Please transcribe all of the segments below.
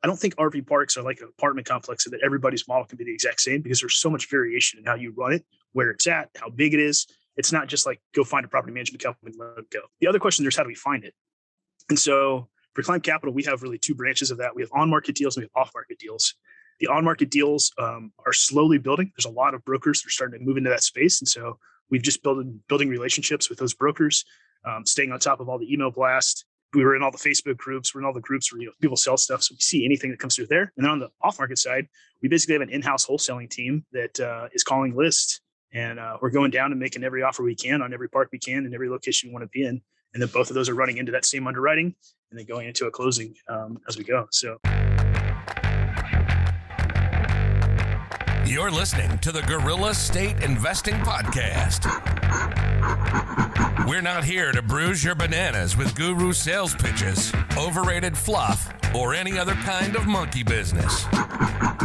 I don't think RV parks are like an apartment complex so that everybody's model can be the exact same, because there's so much variation in how you run it, where it's at, how big it is. It's not just like go find a property management company and let it go. The other question there's how do we find it? And so for Climb Capital, we have really two branches of that. We have on-market deals and we have off-market deals. The on-market deals are slowly building. There's a lot of brokers that are starting to move into that space. And so we've just building relationships with those brokers, staying on top of all the email blasts. We were in all the Facebook groups. We're in all the groups where people sell stuff. So we see anything that comes through there. And then on the off-market side, we basically have an in-house wholesaling team that is calling lists. And we're going down and making every offer we can on every park we can and every location we want to be in. And then both of those are running into that same underwriting and then going into a closing as we go. So you're listening to the Guerrilla State Investing Podcast. We're not here to bruise your bananas with guru sales pitches, overrated fluff, or any other kind of monkey business.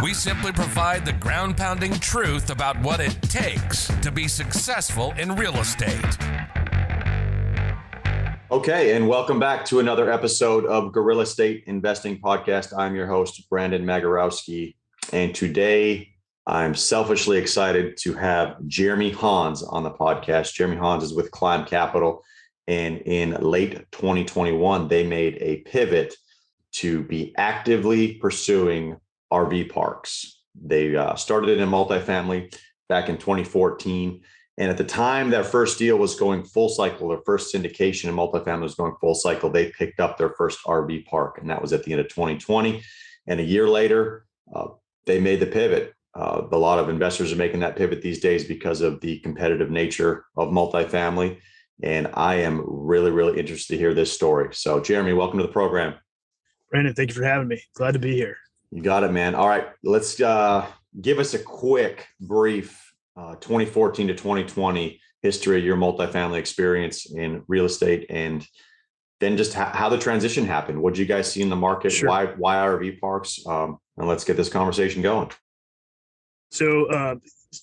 We simply provide the ground-pounding truth about what it takes to be successful in real estate. Okay, and welcome back to another episode of Guerrilla State Investing Podcast. I'm your host, Brandon Magierowski, and today I'm selfishly excited to have Jeremy Hans on the podcast. Jeremy Hans is with Climb Capital, and in late 2021, they made a pivot to be actively pursuing RV parks. They started it in multifamily back in 2014. And at the time that first deal was going full cycle, their first syndication in multifamily was going full cycle, they picked up their first RV park, and that was at the end of 2020. And a year later, they made the pivot. A lot of investors are making that pivot these days because of the competitive nature of multifamily. And I am really, really interested to hear this story. So Jeremy, welcome to the program. Brandon, thank you for having me. Glad to be here. You got it, man. All right, let's give us a quick, brief 2014 to 2020 history of your multifamily experience in real estate, and then just how the transition happened. What did you guys see in the market? Sure. Why RV parks? And let's get this conversation going. So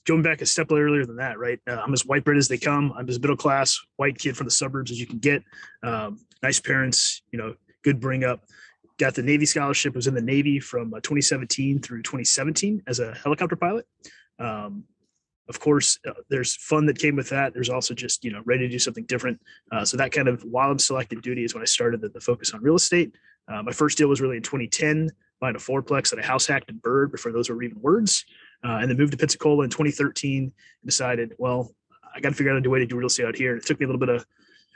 going back a step earlier than that, right? I'm as white bread as they come. I'm as middle class white kid from the suburbs as you can get. Nice parents, good bring up. Got the Navy scholarship. Was in the Navy from 2017 through 2017 as a helicopter pilot. Of course, there's fun that came with that. There's also just, ready to do something different. So that kind of, while I'm still active duty, is when I started the focus on real estate. My first deal was really in 2010, buying a fourplex that I house hacked in Bird before those were even words. And then moved to Pensacola in 2013 and decided, well, I got to figure out a way to do real estate out here. It took me a little bit of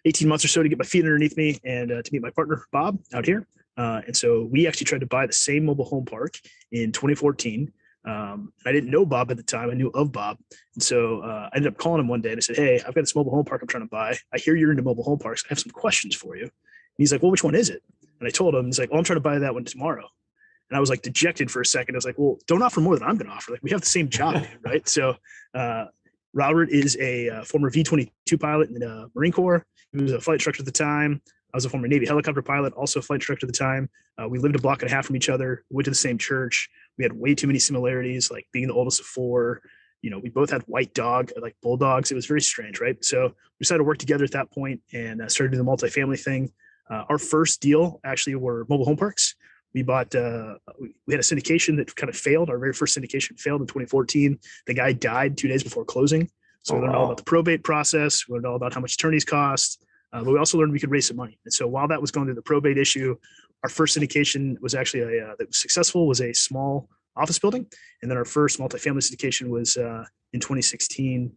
18 months or so to get my feet underneath me and to meet my partner, Bob, out here. And so we actually tried to buy the same mobile home park in 2014. I didn't know Bob at the time. I knew of Bob. And so I ended up calling him one day and I said, hey, I've got this mobile home park I'm trying to buy. I hear you're into mobile home parks. I have some questions for you. And he's like, well, which one is it? And I told him, he's like, well, I'm trying to buy that one tomorrow. And I was like dejected for a second. I was like, well, don't offer more than I'm going to offer. Like, we have the same job, right? So Robert is a former V-22 pilot in the Marine Corps. He was a flight instructor at the time. I was a former Navy helicopter pilot, also a flight instructor at the time. We lived a block and a half from each other, went to the same church. We had way too many similarities, like being the oldest of four. We both had white dog, like bulldogs. It was very strange, right? So we decided to work together at that point and started doing the multifamily thing. Our first deal actually were mobile home parks. We bought, we had a syndication that kind of failed. Our very first syndication failed in 2014. The guy died 2 days before closing. So we learned all about the probate process. We learned all about how much attorneys cost. But we also learned we could raise some money. And so while that was going through the probate issue, our first syndication was actually that was successful, was a small office building. And then our first multifamily syndication was in 2016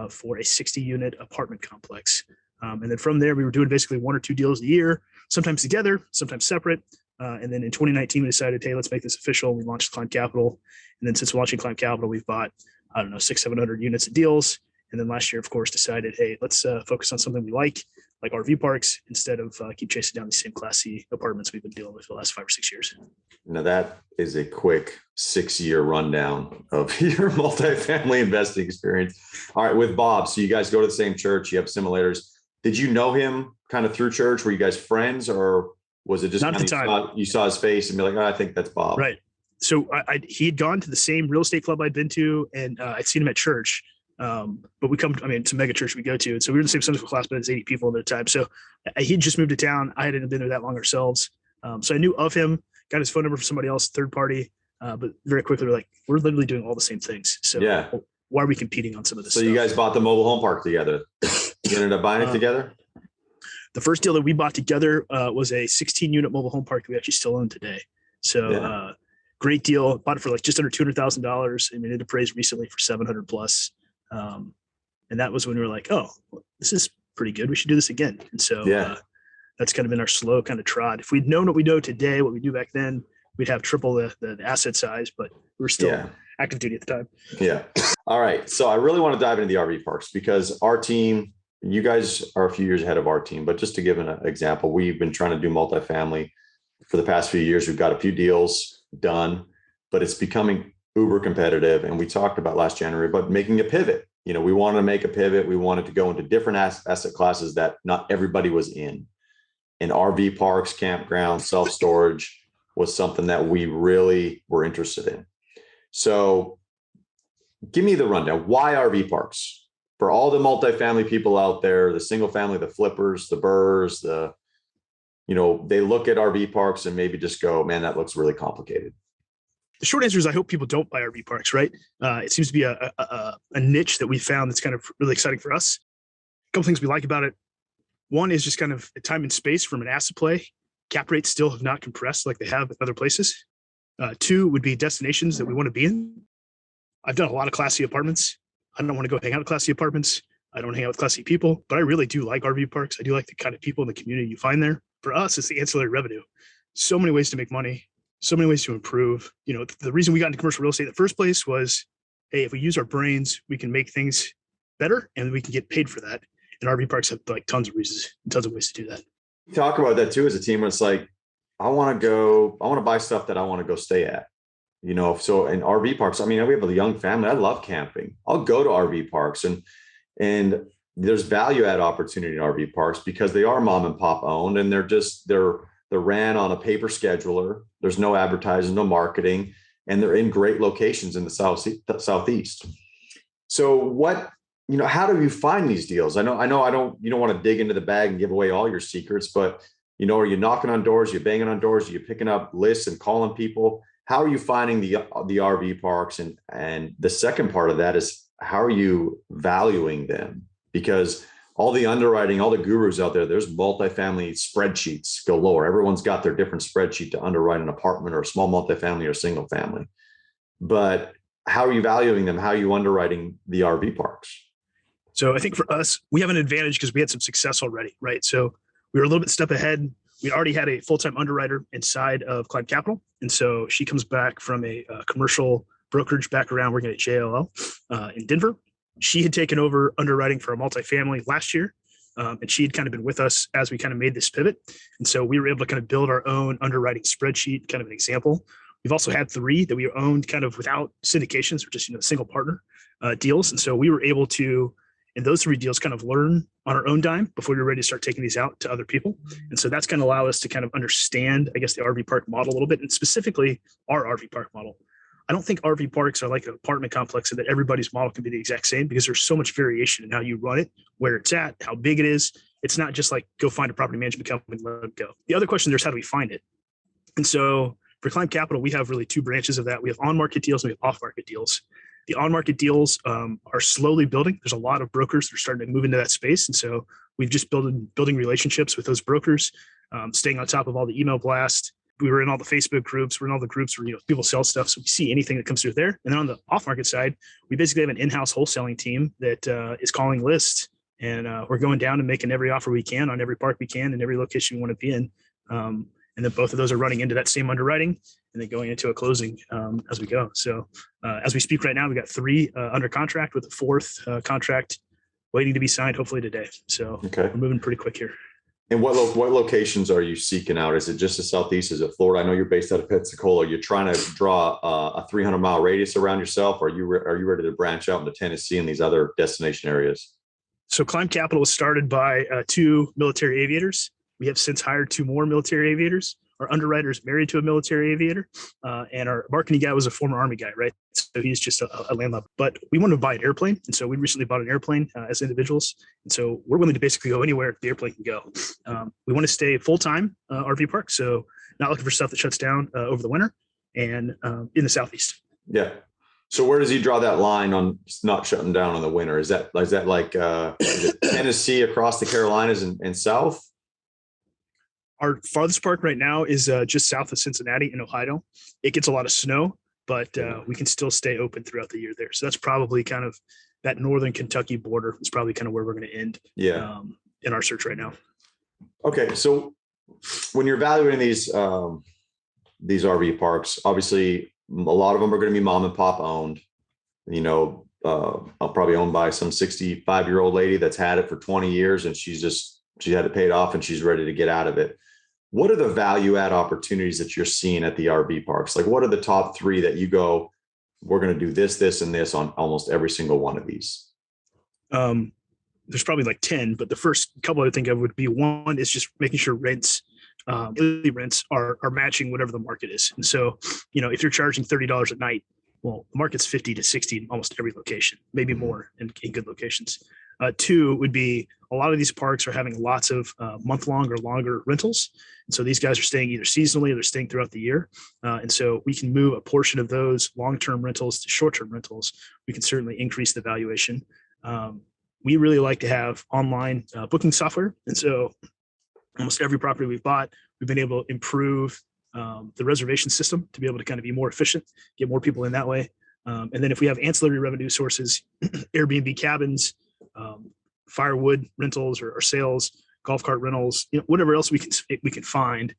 for a 60-unit apartment complex. And then from there, we were doing basically one or two deals a year, sometimes together, sometimes separate. And then in 2019, we decided, hey, let's make this official. We launched Climb Capital. And then since launching Climb Capital, we've bought, 600-700 units of deals. And then last year, of course, decided, hey, let's focus on something we like RV parks, instead of keep chasing down these same Class C apartments we've been dealing with for the last 5 or 6 years. Now that is a quick 6-year rundown of your multifamily investing experience. All right, with Bob, so you guys go to the same church, you have simulators. Did you know him kind of through church? Were you guys friends, or was it just not at the time? You saw his face and be like, oh, I think that's Bob. Right. So he had gone to the same real estate club I'd been to, and I'd seen him at church. But it's a mega church we go to. And so we were in the same Sunday school class, but it's 80 people at the time. So he'd just moved to town. I hadn't been there that long ourselves. So I knew of him. got his phone number from somebody else, third party. But very quickly, we're literally doing all the same things. So yeah. Why are we competing on some of this So stuff? you guys bought the mobile home park together. You ended up buying it together? The first deal that we bought together was a 16-unit mobile home park that we actually still own today. So great deal. Bought it for like just under $200,000. I mean, it appraised recently for 700 plus. And that was when we were like, oh, this is pretty good. We should do this again. And so that's kind of been our slow kind of trot. If we'd known what we know today, what we do back then, we'd have triple the asset size, but we were still active duty at the time. Yeah. All right. So I really want to dive into the RV parks because our team, you guys are a few years ahead of our team, but just to give an example, we've been trying to do multifamily for the past few years. We've got a few deals done, but it's becoming uber competitive. And we talked about last January, but making a pivot. We wanted to make a pivot. We wanted to go into different asset classes that not everybody was in. And RV parks, campgrounds, self-storage was something that we really were interested in. So give me the rundown. Why RV parks? For all the multifamily people out there, the single family, the flippers, the burrs, they look at RV parks and maybe just go, man, that looks really complicated. The short answer is I hope people don't buy RV parks, right? It seems to be a niche that we found that's kind of really exciting for us. A couple things we like about it. One is just kind of time and space from an asset play. Cap rates still have not compressed like they have in other places. Two would be destinations that we want to be in. I've done a lot of Class C apartments. I don't want to go hang out at Class C apartments. I don't hang out with Class C people, but I really do like RV parks. I do like the kind of people in the community you find there. For us, it's the ancillary revenue. So many ways to make money, so many ways to improve. The reason we got into commercial real estate in the first place was, hey, if we use our brains, we can make things better and we can get paid for that. And RV parks have like tons of reasons and tons of ways to do that. Talk about that too as a team. When it's like, I want to buy stuff that I want to go stay at. So in RV parks, I mean, we have a young family. I love camping. I'll go to RV parks and there's value add opportunity in RV parks because they are mom and pop owned and they're ran on a paper scheduler. There's no advertising, no marketing, and they're in great locations in the Southeast. So how do you find these deals? I know you don't want to dig into the bag and give away all your secrets, but are you knocking on doors, you're banging on doors, you're picking up lists and calling people? How are you finding the RV parks? And the second part of that is how are you valuing them? Because all the underwriting, all the gurus out there's multifamily spreadsheets galore. Everyone's got their different spreadsheet to underwrite an apartment or a small multifamily or single family. But how are you valuing them? How are you underwriting the RV parks? So I think for us, we have an advantage because we had some success already, right? So we were a little bit step ahead. We already had a full-time underwriter inside of Climb Capital. And so she comes back from a commercial brokerage background working at JLL in Denver. She had taken over underwriting for a multifamily last year. And she had kind of been with us as we kind of made this pivot. And so we were able to kind of build our own underwriting spreadsheet, kind of an example. We've also had 3 that we owned kind of without syndications or just, single partner deals. And so we were able to, in those 3 deals, kind of learn on our own dime before we were ready to start taking these out to other people. And so that's going to allow us to kind of understand, I guess, the RV park model a little bit, and specifically our RV park model. I don't think RV parks are like an apartment complex and that everybody's model can be the exact same because there's so much variation in how you run it, where it's at, how big it is. It's not just like go find a property management company and let it go. The other question there is how do we find it? And so for Climb Capital, we have really 2 branches of that. We have on-market deals and we have off-market deals. The on-market deals are slowly building. There's a lot of brokers that are starting to move into that space. And so we've just building relationships with those brokers, staying on top of all the email blasts. We were in all the Facebook groups. We're in all the groups where people sell stuff. So we see anything that comes through there. And then on the off-market side, we basically have an in-house wholesaling team that is calling lists. And we're going down and making every offer we can on every park we can and every location we want to be in. And then both of those are running into that same underwriting and then going into a closing as we go. So as we speak right now, we got 3 under contract with a 4th contract waiting to be signed hopefully today. So We're moving pretty quick here. And what locations are you seeking out? Is it just the Southeast? Is it Florida? I know you're based out of Pensacola. You're trying to draw a 300-mile radius around yourself. Or are you ready to branch out into Tennessee and these other destination areas? So Climb Capital was started by 2 military aviators. We have since hired 2 more military aviators. Our underwriter is married to a military aviator, and our marketing guy was a former Army guy, right? So he's just a landlord. But we wanted to buy an airplane, and so we recently bought an airplane as individuals, and so we're willing to basically go anywhere the airplane can go. We want to stay full-time RV park, so not looking for stuff that shuts down over the winter and in the Southeast. Yeah. So where does he draw that line on not shutting down in the winter? Is that like is it Tennessee across the Carolinas and South? Our farthest park right now is just south of Cincinnati in Ohio. It gets a lot of snow, but we can still stay open throughout the year there. So that's probably kind of that northern Kentucky border is probably kind of where we're going to end in our search right now. Okay. So when you're evaluating these RV parks, obviously a lot of them are going to be mom and pop owned, probably owned by some 65-year-old lady that's had it for 20 years and she had to pay it off and she's ready to get out of it. What are the value add opportunities that you're seeing at the RV parks? Like, what are the top three that you go, we're going to do this, this, and this on almost every single one of these? There's probably like 10, but the first couple I think of would be one is just making sure rents are matching whatever the market is. And so, if you're charging $30 a night, well, the market's 50 to 60 in almost every location, maybe more in good locations. Two would be a lot of these parks are having lots of month-long or longer rentals. And so these guys are staying either seasonally or they're staying throughout the year. And so we can move a portion of those long-term rentals to short-term rentals. We can certainly increase the valuation. We really like to have online booking software. And so almost every property we've bought, we've been able to improve the reservation system to be able to kind of be more efficient, get more people in that way. And then if we have ancillary revenue sources, Airbnb cabins, firewood rentals or sales, golf cart rentals, whatever else we can find,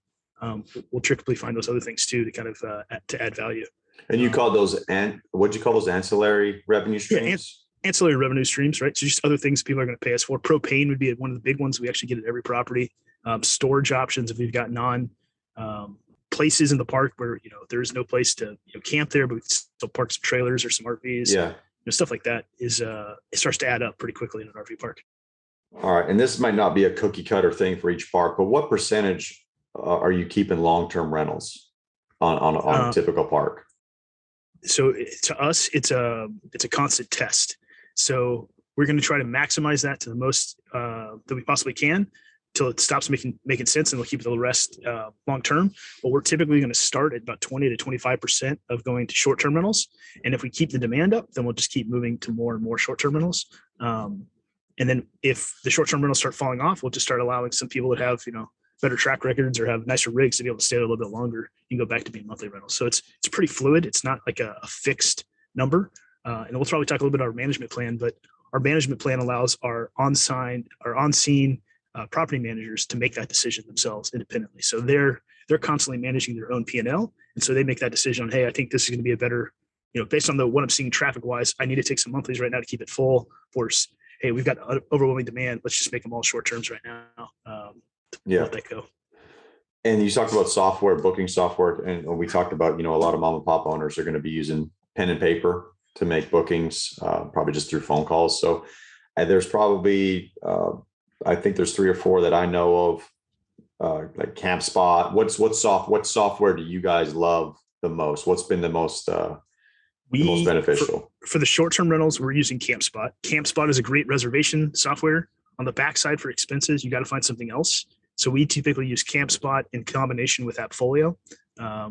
we'll typically find those other things too to kind of to add value. And you call those what'd you call those ancillary revenue streams? Yeah, ancillary revenue streams, right? So just other things people are going to pay us for. Propane would be one of the big ones we actually get at every property. Storage options if we've got places in the park where there is no place to camp there, but we can still park some trailers or some RVs. Yeah. Stuff like that is it starts to add up pretty quickly in an RV park. All right. And this might not be a cookie cutter thing for each park, but what percentage are you keeping long-term rentals on a typical park? So to us, it's a constant test. So we're going to try to maximize that to the most that we possibly can till it stops making sense, and we'll keep the rest long-term. But we're typically going to start at about 20 to 25% of going to short-term rentals. And if we keep the demand up, then we'll just keep moving to more and more short-term rentals. And then if the short-term rentals start falling off, we'll just start allowing some people that have, better track records or have nicer rigs to be able to stay there a little bit longer and go back to being monthly rentals. So it's pretty fluid. It's not like a fixed number. And we'll probably talk a little bit about our management plan, but our management plan allows our on-scene property managers to make that decision themselves independently. So they're constantly managing their own P&L. And so they make that decision on, hey, I think this is going to be a better, based on what I'm seeing traffic wise, I need to take some monthlies right now to keep it full. Versus, hey, we've got overwhelming demand. Let's just make them all short terms right now. Let that go. And you talked about software, booking software. And we talked about, a lot of mom and pop owners are going to be using pen and paper to make bookings, probably just through phone calls. So there's probably, I think there's 3 or 4 that I know of, like CampSpot. What software do you guys love the most? What's been the most beneficial? For the short-term rentals, we're using CampSpot. CampSpot is a great reservation software. On the backside for expenses, you got to find something else. So we typically use CampSpot in combination with AppFolio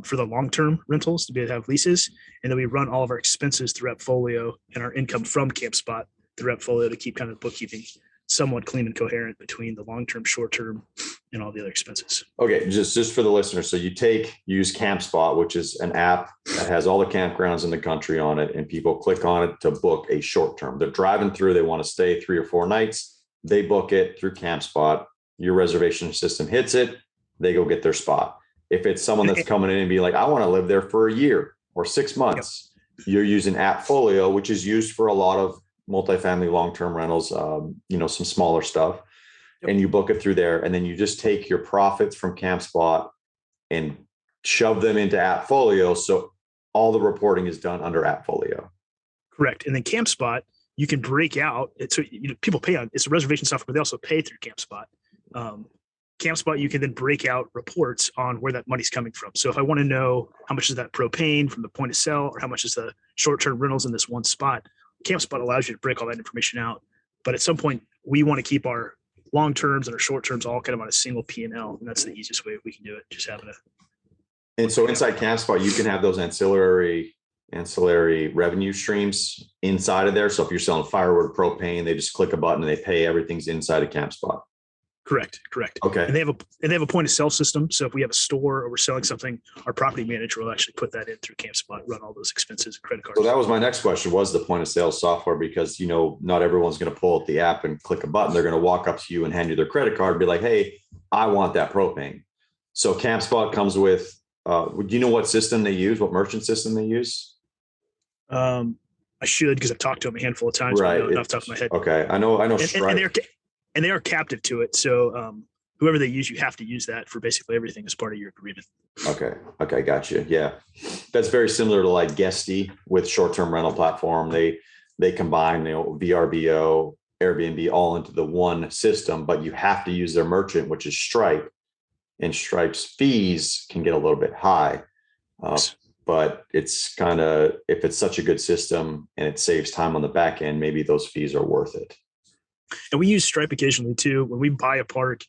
for the long-term rentals to be able to have leases. And then we run all of our expenses through AppFolio and our income from CampSpot through AppFolio to keep kind of bookkeeping somewhat clean and coherent between the long-term, short-term, and all the other expenses. Okay, just for the listeners. So you use CampSpot, which is an app that has all the campgrounds in the country on it, and people click on it to book a short-term. They're driving through, they want to stay 3 or 4 nights. They book it through CampSpot. Your reservation system hits it. They go get their spot. If it's someone that's coming in and be like, I want to live there for a year or 6 months, you're using AppFolio, which is used for a lot of multifamily long-term rentals, some smaller stuff, and you book it through there. And then you just take your profits from CampSpot and shove them into AppFolio. So all the reporting is done under AppFolio. Correct. And then CampSpot, you can break out. So people pay on it's a reservation software, but they also pay through CampSpot. CampSpot, you can then break out reports on where that money's coming from. So if I want to know how much is that propane from the point of sale, or how much is the short-term rentals in this one spot, CampSpot allows you to break all that information out. But at some point, we want to keep our long terms and our short terms all kind of on a single P&L, and that's the easiest way we can do it. Just having a. And so inside CampSpot, you can have those ancillary revenue streams inside of there. So if you're selling firewood, propane, they just click a button and they pay. Everything's inside of CampSpot. Correct. Okay. And they have a point of sale system. So if we have a store or we're selling something, our property manager will actually put that in through CampSpot, run all those expenses, credit cards. So that was my next question, was the point of sale software, because, not everyone's going to pull up the app and click a button. They're going to walk up to you and hand you their credit card and be like, hey, I want that propane. So CampSpot comes with, do you know what system they use? What merchant system they use? I should, because I've talked to them a handful of times. Right. Off the top of my head. Okay. I know. Stripe. And they are captive to it. So whoever they use, you have to use that for basically everything as part of your agreement. Okay. Gotcha. Yeah. That's very similar to like Guesty with short-term rental platform. They combine, VRBO, Airbnb all into the one system, but you have to use their merchant, which is Stripe, and Stripe's fees can get a little bit high. But it's kind of, if it's such a good system and it saves time on the back end, maybe those fees are worth it. And we use Stripe occasionally too. When we buy a park,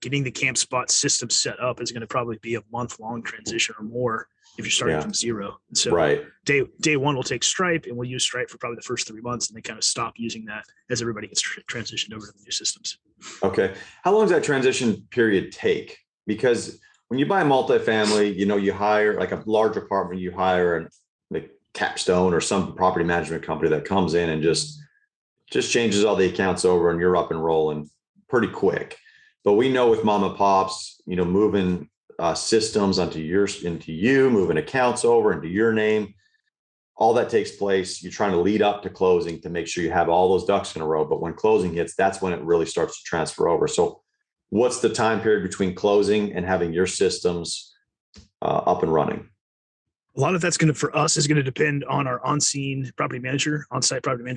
getting the CampSpot system set up is going to probably be a month-long transition or more if you're starting from zero. And so right. Day one, we'll take Stripe and we'll use Stripe for probably the first 3 months, and then kind of stop using that as everybody gets transitioned over to the new systems. Okay. How long does that transition period take? Because when you buy a multifamily, you hire like a large apartment, you hire like Capstone or some property management company that comes in and just changes all the accounts over and you're up and rolling pretty quick. But we know with mom and pops, moving systems into you, moving accounts over into your name, all that takes place. You're trying to lead up to closing to make sure you have all those ducks in a row. But when closing hits, that's when it really starts to transfer over. So what's the time period between closing and having your systems up and running? A lot of that's for us is going to depend on our on-site property manager,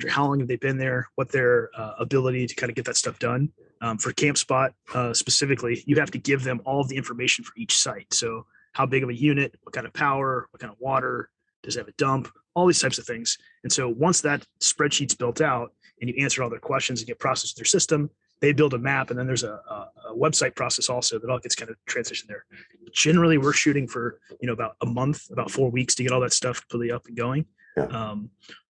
how long have they been there, what their ability to kind of get that stuff done. For CampSpot specifically, you have to give them all of the information for each site. So how big of a unit, what kind of power, what kind of water, does it have a dump, all these types of things. And so once that spreadsheet's built out and you answer all their questions and get processed through their system, they build a map, and then there's a website process also that all gets kind of transitioned there. Generally, we're shooting for about a month, about 4 weeks to get all that stuff completely up and going. Yeah.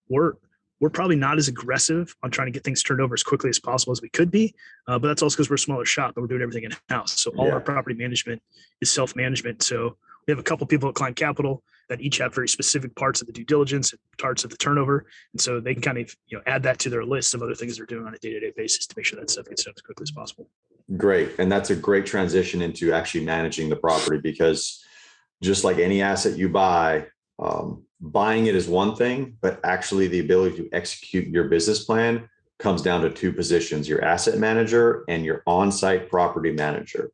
We're probably not as aggressive on trying to get things turned over as quickly as possible as we could be, but that's also because we're a smaller shop and we're doing everything in house. So all our property management is self-management. So we have a couple people at Climb Capital that each have very specific parts of the due diligence and parts of the turnover. And so they can kind of, add that to their list of other things they're doing on a day-to-day basis to make sure that stuff gets done as quickly as possible. Great. And that's a great transition into actually managing the property, because just like any asset you buy, buying it is one thing, but actually the ability to execute your business plan comes down to two positions: your asset manager and your on-site property manager.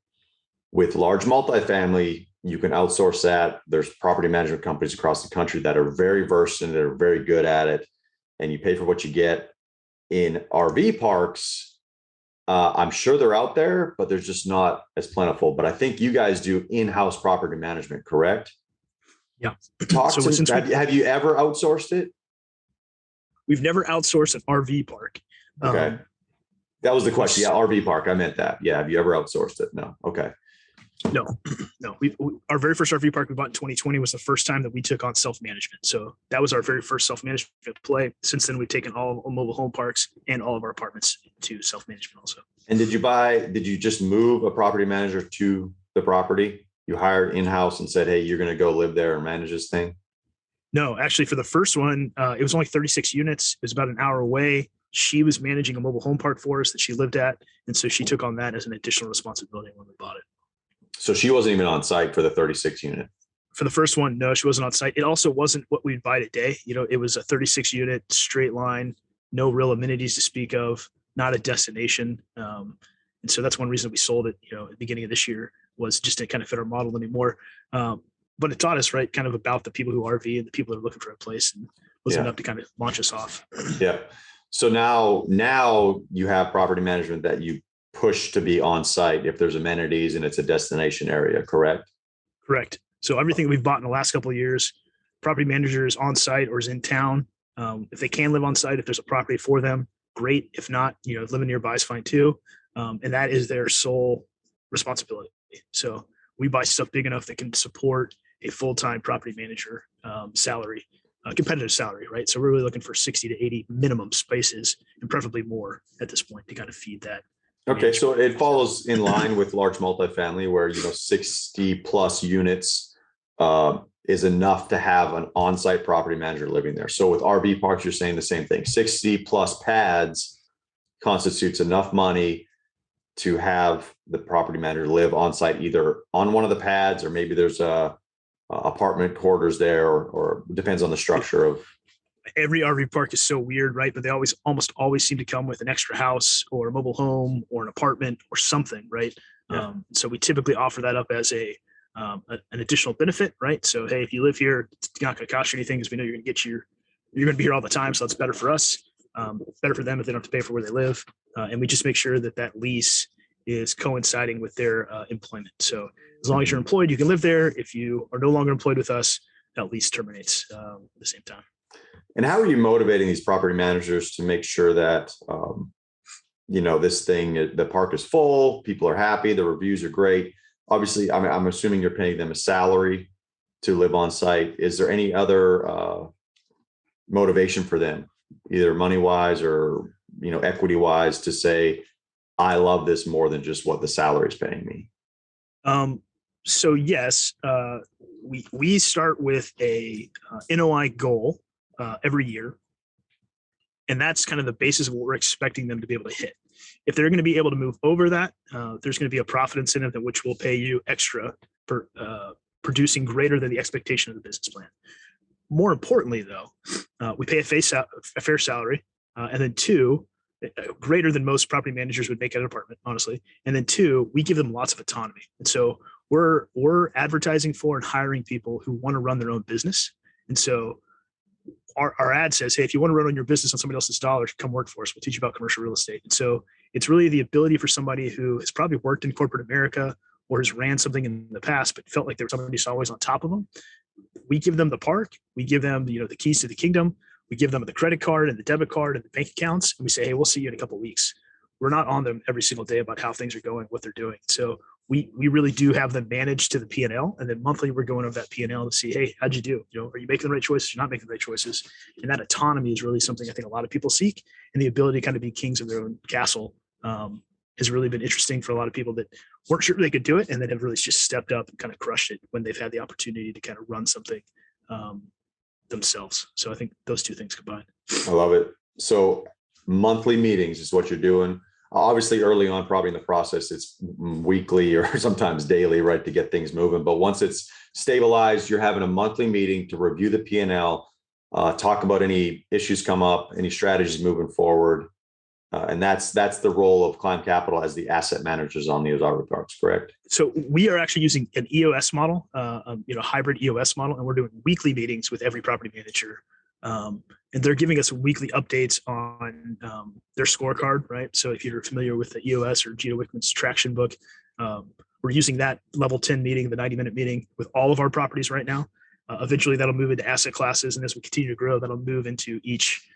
With large multifamily, you can outsource that. There's property management companies across the country that are very versed and that are very good at it, and you pay for what you get. In RV parks, I'm sure they're out there, but they're just not as plentiful. But I think you guys do in-house property management, correct? Yeah. Have you ever outsourced it? We've never outsourced an RV park. Okay. That was the question. Yeah, RV park. I meant that. Yeah. Have you ever outsourced it? No. Okay. No. Our very first RV park we bought in 2020 was the first time that we took on self-management. So that was our very first self-management play. Since then, we've taken all mobile home parks and all of our apartments to self-management also. And did you just move a property manager to the property? You hired in-house and said, hey, you're going to go live there and manage this thing? No, actually for the first one, it was only 36 units. It was about an hour away. She was managing a mobile home park for us that she lived at. And so she took on that as an additional responsibility when we bought it. So she wasn't even on site for the 36 unit. For the first one, no, she wasn't on site. It also wasn't what we'd buy today. It was a 36 unit straight line, no real amenities to speak of, not a destination. And so that's one reason we sold it, at the beginning of this year, was just to kind of fit our model anymore. But it taught us, right, kind of about the people who RV and the people that are looking for a place, and was enough to kind of launch us off. Yeah. So now you have property management that you push to be on site if there's amenities and it's a destination area, correct? Correct. So everything we've bought in the last couple of years, property manager is on site or is in town. If they can live on site, if there's a property for them, great. If not, living nearby is fine too. and that is their sole responsibility. So we buy stuff big enough that can support a full-time property manager salary, competitive salary, right? So we're really looking for 60 to 80 minimum spaces, and preferably more at this point to kind of feed that. Okay, so it follows in line with large multifamily where, 60 plus units is enough to have an on-site property manager living there. So with RV parks, you're saying the same thing. 60 plus pads constitutes enough money to have the property manager live on site, either on one of the pads, or maybe there's apartment quarters there, or depends on the structure of. Every RV park is so weird, right? But they almost always seem to come with an extra house or a mobile home or an apartment or something, right? Yeah. So we typically offer that up as an additional benefit, right? So, hey, if you live here, it's not going to cost you anything because we know you're going to be here all the time. So that's better for us, better for them if they don't have to pay for where they live. And we just make sure that lease is coinciding with their employment. So as long as you're employed, you can live there. If you are no longer employed with us, that lease terminates at the same time. And how are you motivating these property managers to make sure that, the park is full, people are happy, the reviews are great? Obviously, I'm assuming you're paying them a salary to live on site. Is there any other motivation for them, either money-wise or, equity-wise, to say, I love this more than just what the salary is paying me? So yes, we start with a NOI goal every year. And that's kind of the basis of what we're expecting them to be able to hit. If they're going to be able to move over that, there's going to be a profit incentive that which will pay you extra for producing greater than the expectation of the business plan. More importantly, though, we pay a fair salary, and then two, greater than most property managers would make at an apartment, honestly. And then two, we give them lots of autonomy. And so we're advertising for and hiring people who want to run their own business. And so our ad says, hey, if you want to run on your business on somebody else's dollars, come work for us. We'll teach you about commercial real estate. And so it's really the ability for somebody who has probably worked in corporate America or has ran something in the past, but felt like there was somebody who's always on top of them. We give them the park. We give them, the keys to the kingdom. We give them the credit card and the debit card and the bank accounts. And we say, hey, we'll see you in a couple of weeks. We're not on them every single day about how things are going, what they're doing. So we really do have them managed to the P&L, and then monthly we're going over that P&L to see, hey, how'd you do? Are you making the right choices? You're not making the right choices. And that autonomy is really something I think a lot of people seek, and the ability to kind of be kings of their own castle has really been interesting for a lot of people that weren't sure they could do it, and then have really just stepped up and kind of crushed it when they've had the opportunity to kind of run something themselves. So I think those two things combined. I love it. So monthly meetings is what you're doing. Obviously, early on, probably in the process, it's weekly or sometimes daily, right, to get things moving. But once it's stabilized, you're having a monthly meeting to review the P&L, talk about any issues come up, any strategies moving forward. And that's the role of Climb Capital as the asset managers on these RV parks, correct? So we are actually using an EOS model, hybrid EOS model, and we're doing weekly meetings with every property manager. And they're giving us weekly updates on their scorecard, right? So if you're familiar with the EOS or Gito Wickman's traction book, we're using that level 10 meeting, the 90-minute meeting with all of our properties right now. Eventually that'll move into asset classes. And as we continue to grow, that'll move into each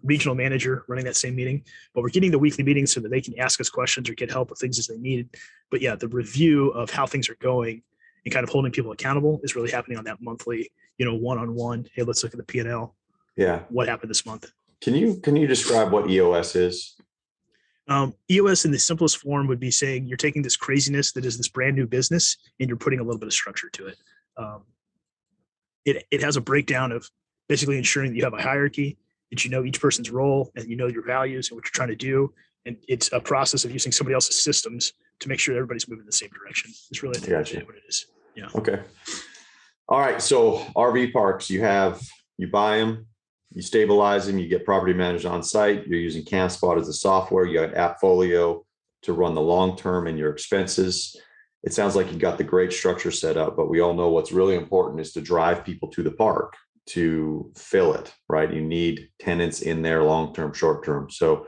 regional manager running that same meeting. But we're getting the weekly meetings so that they can ask us questions or get help with things as they need. But yeah, the review of how things are going and kind of holding people accountable is really happening on that monthly, one-on-one. Hey, let's look at the P&L. Yeah. What happened this month? Can you describe what EOS is? EOS in the simplest form would be saying you're taking this craziness that is this brand new business and you're putting a little bit of structure to it. It has a breakdown of basically ensuring that you have a hierarchy, that you know each person's role and you know your values and what you're trying to do. And it's a process of using somebody else's systems to make sure that everybody's moving in the same direction. It's really what it is. Yeah. Okay. All right. So RV parks, you buy them, you stabilize them, you get property managers on site. You're using CamSpot as the software. You got AppFolio to run the long-term and your expenses. It sounds like you got the great structure set up, but we all know what's really important is to drive people to the park, to fill it, right? You need tenants in there, long-term, short-term. So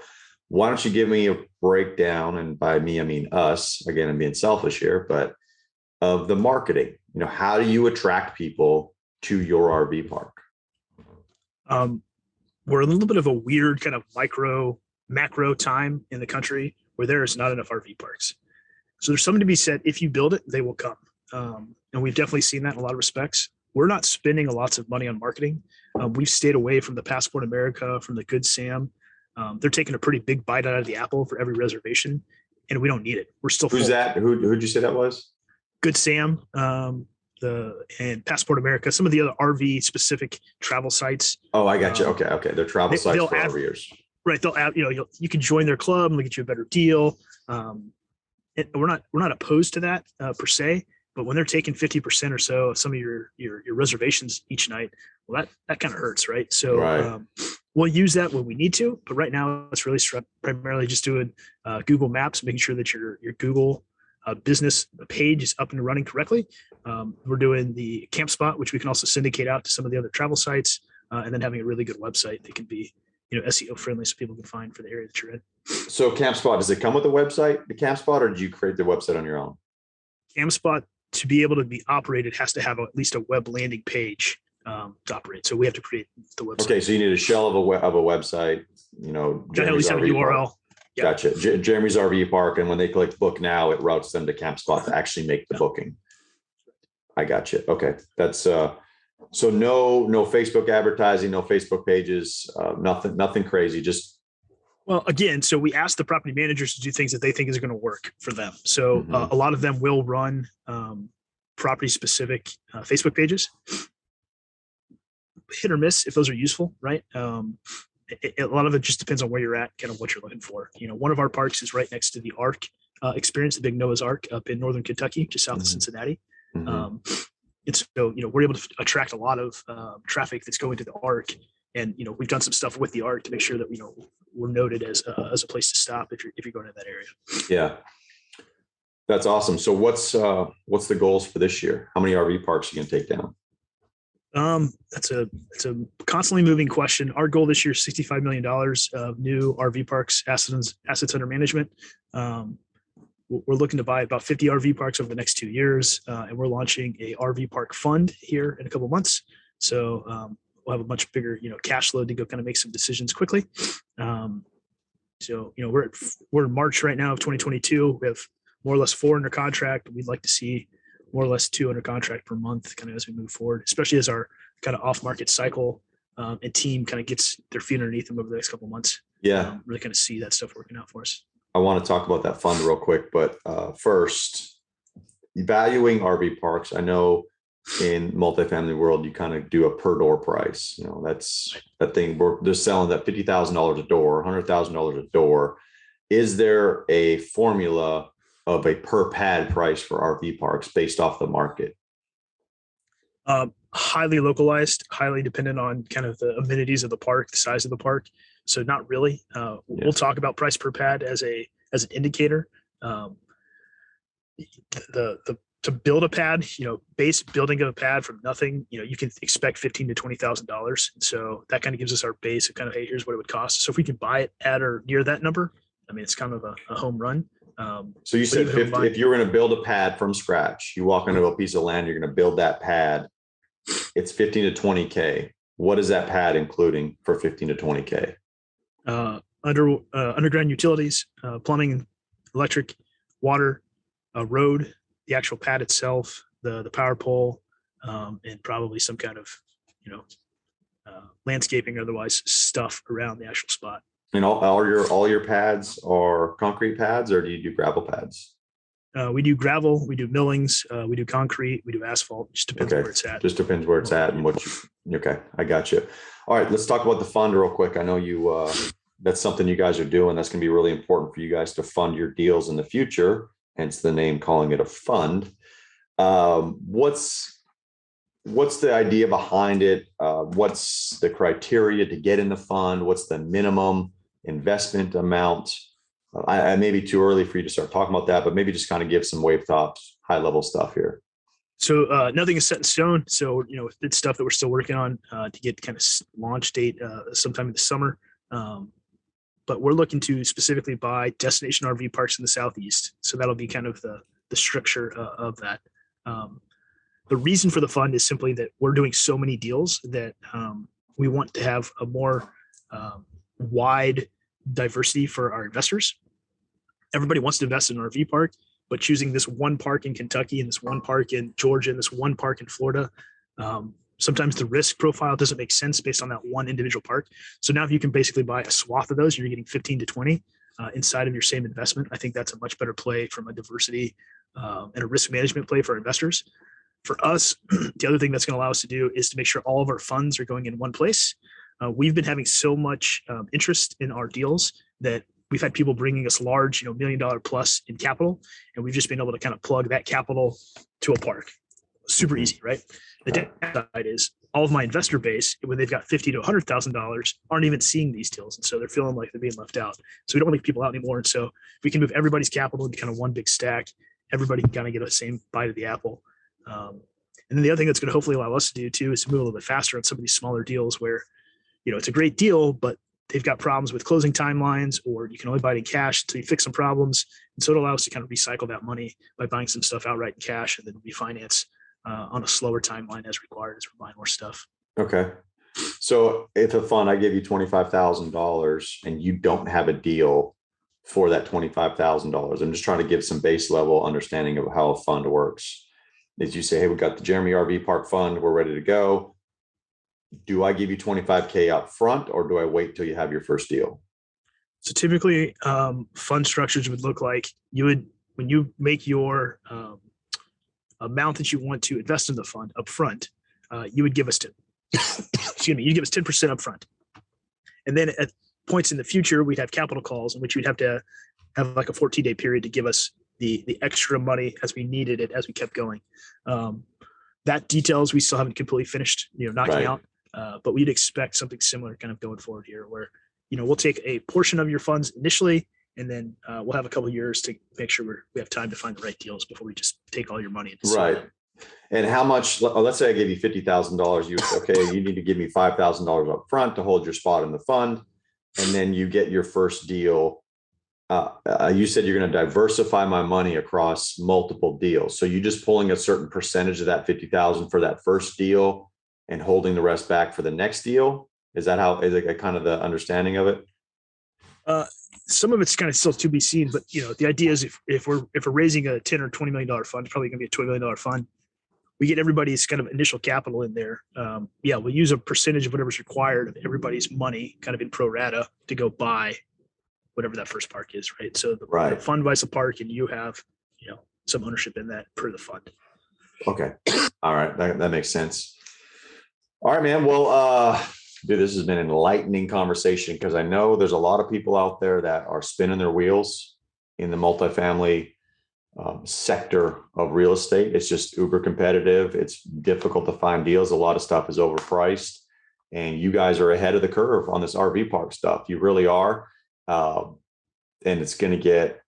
why don't you give me a breakdown, and by me, I mean us, again, I'm being selfish here, but of the marketing, how do you attract people to your RV park? We're a little bit of a weird kind of macro time in the country where there is not enough RV parks. So there's something to be said. If you build it, they will come. And we've definitely seen that in a lot of respects. We're not spending lots of money on marketing. We've stayed away from the Passport America, from the Good Sam. They're taking a pretty big bite out of the apple for every reservation, and we don't need it. We're still Who's full. that? Who'd you say that was? Good Sam, and Passport America, some of the other RV specific travel sites. Oh, I got you. Okay. They're travel sites for RVers. Right. They'll add, you can join their club and they'll get you a better deal. We're not opposed to that per se, but when they're taking 50% or so of some of your reservations each night, well, that kind of hurts, right? So right. We'll use that when we need to, but right now it's really primarily just doing Google Maps, making sure that your Google business page is up and running correctly. We're doing the camp spot, which we can also syndicate out to some of the other travel sites, and then having a really good website that can be SEO friendly so people can find for the area that you're in. So CampSpot, does it come with a website, the CampSpot, or did you create the website on your own? CampSpot, to be able to be operated, has to have at least a web landing page to operate. So we have to create the website. Okay, so you need a shell of a website. At least have a URL. Yeah. Gotcha. Jeremy's RV Park, and when they click book now, it routes them to CampSpot to actually make the booking. I got you. Okay, that's so no Facebook advertising, no Facebook pages, nothing crazy. Just again, so we asked the property managers to do things that they think is going to work for them. So a lot of them will run property specific Facebook pages. Hit or miss if those are useful, right? A lot of it just depends on where you're at, kind of what you're looking for. One of our parks is right next to the Ark experience, the big Noah's Ark up in northern Kentucky, just south of Cincinnati. And so, we're able to attract a lot of traffic that's going to the Ark. And, we've done some stuff with the Ark to make sure that, we're noted as a place to stop if you're going to that area. Yeah. That's awesome. So what's the goals for this year? How many RV parks are you going to take down? It's a constantly moving question. Our goal this year is $65 million of new RV parks assets under management. We're looking to buy about 50 RV parks over the next 2 years, and we're launching a RV park fund here in a couple of months. So we'll have a much bigger cash flow to go kind of make some decisions quickly. So we're in March right now of 2022. We have more or less 4 under contract. We'd like to see more or less 2 under contract per month kind of as we move forward, especially as our kind of off-market cycle and team kind of gets their feet underneath them over the next couple of months. Yeah. Really kind of see that stuff working out for us. I want to talk about that fund real quick, but first, valuing RV parks. I know in multifamily world, you kind of do a per door price. That's that thing. They're selling that $50,000 a door, $100,000 a door. Is there a formula of a per pad price for RV parks based off the market? Highly localized, highly dependent on kind of the amenities of the park, the size of the park. So not really. We'll talk about price per pad as an indicator. To build a pad, base building of a pad from nothing, you can expect $15,000 to $20,000. So that kind of gives us our base of kind of, hey, here's what it would cost. So if we can buy it at or near that number, it's kind of a home run. So you said if you're going to build a pad from scratch, you walk into a piece of land, you're going to build that pad. It's 15 to 20K. What is that pad including for 15 to 20K? Underground utilities, plumbing, electric, water, road, the actual pad itself, the power pole, and probably some kind of, landscaping or otherwise stuff around the actual spot. And all your pads are concrete pads, or do you do gravel pads? We do gravel, we do millings, we do concrete, we do asphalt. Just depends where it's at. Just depends where it's at and okay. I got you. All right, let's talk about the fund real quick. I know you, that's something you guys are doing. That's going to be really important for you guys to fund your deals in the future. Hence the name, calling it a fund. What's the idea behind it? What's the criteria to get in the fund? What's the minimum investment amount? I may be too early for you to start talking about that, but maybe just kind of give some wave tops, high level stuff here. So nothing is set in stone. So, it's stuff that we're still working on to get kind of launch date sometime in the summer. But we're looking to specifically buy destination RV parks in the Southeast. So that'll be kind of the structure of that. The reason for the fund is simply that we're doing so many deals that we want to have a more wide diversity for our investors. everybody wants to invest in an RV park, but choosing this one park in Kentucky and this one park in Georgia and this one park in Florida, sometimes the risk profile doesn't make sense based on that one individual park. So now if you can basically buy a swath of those, you're getting 15 to 20 inside of your same investment. I think that's a much better play from a diversity and a risk management play for investors. For us, the other thing that's going to allow us to do is to make sure all of our funds are going in one place. We've been having so much interest in our deals that we've had people bringing us large, $1 million plus in capital, and we've just been able to kind of plug that capital to a park. Super easy, right? The downside is all of my investor base, when they've got $50,000 to $100,000, aren't even seeing these deals, and so they're feeling like they're being left out. So we don't leave people out anymore. And so if we can move everybody's capital into kind of one big stack, everybody can kind of get the same bite of the apple. And then the other thing that's going to hopefully allow us to do too is to move a little bit faster on some of these smaller deals where, it's a great deal, but they've got problems with closing timelines, or you can only buy it in cash until you fix some problems. And so it allows us to kind of recycle that money by buying some stuff outright in cash and then refinance on a slower timeline as required as we're buying more stuff. Okay. So if a fund, I give you $25,000 and you don't have a deal for that $25,000, I'm just trying to give some base level understanding of how a fund works. As you say, hey, we got the Jeremy RV Park Fund, we're ready to go. Do I give you $25K up front, or do I wait till you have your first deal? So typically fund structures would look like when you make your amount that you want to invest in the fund up front, you would give us you give us 10% up front. And then at points in the future, we'd have capital calls in which we'd have to have like a 14-day period to give us the extra money as we needed it, as we kept going. That details we still haven't completely finished, knocking out. But we'd expect something similar kind of going forward here where, we'll take a portion of your funds initially, and then we'll have a couple of years to make sure we have time to find the right deals before we just take all your money. Right. And how much, let's say I give you $50,000, you need to give me $5,000 up front to hold your spot in the fund. And then you get your first deal. You said you're going to diversify my money across multiple deals. So you just pulling a certain percentage of that 50,000 for that first deal and holding the rest back for the next deal. Is it kind of the understanding of it? Some of it's kind of still to be seen, but the idea is if we're raising a $10 or $20 million fund, it's probably going to be a $20 million fund. We get everybody's kind of initial capital in there. We'll use a percentage of whatever's required of everybody's money kind of in pro rata to go buy whatever that first park is, right? So the fund buys a park and you have, some ownership in that per the fund. Okay. All right. That makes sense. All right, man. Well, dude, this has been an enlightening conversation because I know there's a lot of people out there that are spinning their wheels in the multifamily sector of real estate. It's just uber competitive. It's difficult to find deals. A lot of stuff is overpriced, and you guys are ahead of the curve on this RV park stuff. You really are. And it's going to get,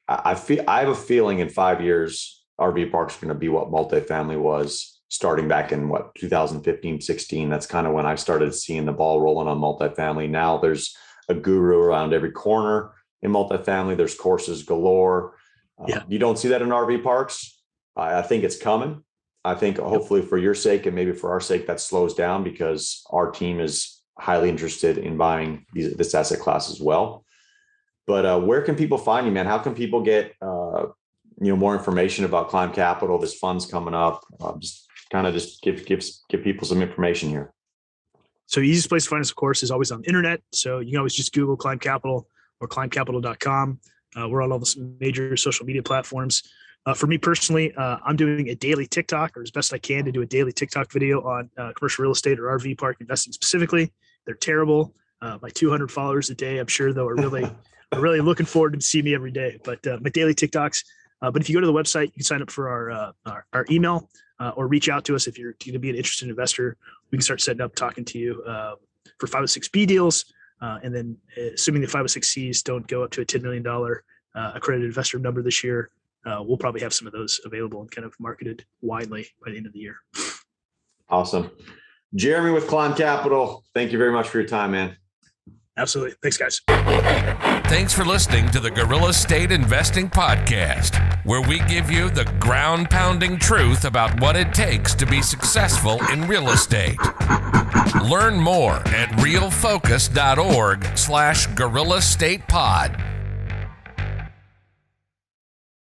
I have a feeling in 5 years, RV parks are going to be what multifamily was starting back in 2015, 16. That's kind of when I started seeing the ball rolling on multifamily. Now there's a guru around every corner in multifamily. There's courses galore. You don't see that in RV parks. I think it's coming. I think hopefully for your sake and maybe for our sake, that slows down because our team is highly interested in buying this asset class as well. But where can people find you, man? How can people get more information about Climb Capital? This fund's coming up. Just give people some information here. So the easiest place to find us, of course, is always on the internet. So you can always just Google Climb Capital or climbcapital.com. We're on all the major social media platforms. For me personally, I'm doing a daily TikTok, or as best I can to do a daily TikTok video on commercial real estate or RV park investing specifically. They're terrible. My 200 followers a day, I'm sure, though, are really looking forward to see me every day. But my daily TikToks. But if you go to the website, you can sign up for our email or reach out to us if you're going to be an interested investor. We can start setting up talking to you for 506B deals. And then assuming the 506Cs don't go up to a $10 million accredited investor number this year, we'll probably have some of those available and kind of marketed widely by the end of the year. Awesome. Jeremy with Climb Capital, thank you very much for your time, man. Absolutely. Thanks, guys. Thanks for listening to the Gorilla State Investing Podcast, where we give you the ground-pounding truth about what it takes to be successful in real estate. Learn more at realfocus.org/Gorilla State Pod.